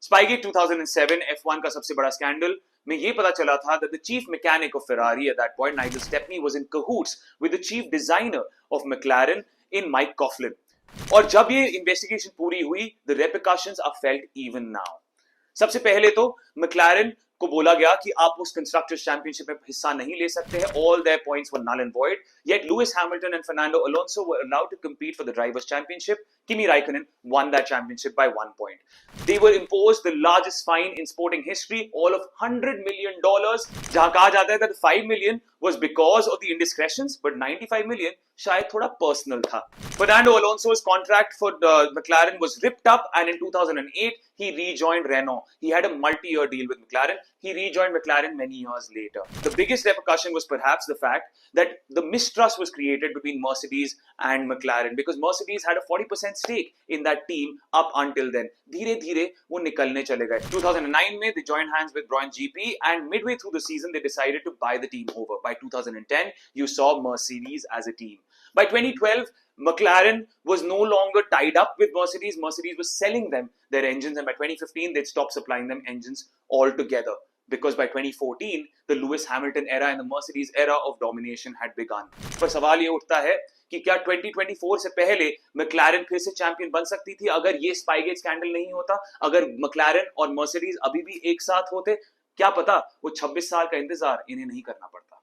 Spygate 2007 F1 का सबसे बड़ा स्कैंडल में ये पता चला था that the chief mechanic of Ferrari at that point, Nigel Stepney, was in cahoots with the chief designer of McLaren in Mike Coughlin. और जब ये इन्वेस्टिगेशन पूरी हुई, the repercussions are felt even now. सबसे पहले तो McLaren को बोला गया कि आप उस कंस्ट्रक्टर्स चैंपियनशिप में हिस्सा नहीं ले सकते हैं. All their points were null and void. Yet Lewis Hamilton and Fernando Alonso were allowed to compete for the drivers' championship. Kimi Raikkonen won that championship by 1 point. They were imposed the largest fine in sporting history, all of $100 million. जहां कहा जाता है that 5 million was because of the indiscretions, but 95 million शायद थोड़ा personal था. Fernando Alonso's contract for McLaren was ripped up, and in 2008 he rejoined Renault. He had a multi-year deal with McLaren. He rejoined McLaren many years later. The biggest repercussion was perhaps the fact that the mistrust was created between Mercedes and McLaren, because Mercedes had a 40% stake in that team up until then. धीरे-धीरे वो निकलने चले गए. 2009 में they joined hands with Brown GP, and midway through the season they decided to buy the team over. By 2010 you saw Mercedes as a team. By 2012 McLaren was no longer tied up with Mercedes. Mercedes was selling them their engines, and by 2015 they'd stopped supplying them engines altogether, because by 2014 the Lewis Hamilton era and the Mercedes era of domination had begun. पर सवाल ये उठता है कि क्या 2024 से पहले McLaren फिर से चैंपियन बन सकती थी अगर ये स्पाइगेट स्कैंडल नहीं होता, अगर McLaren और Mercedes अभी भी एक साथ होते? क्या पता, वो 26 साल का इंतजार इन्हें नहीं करना पड़ता.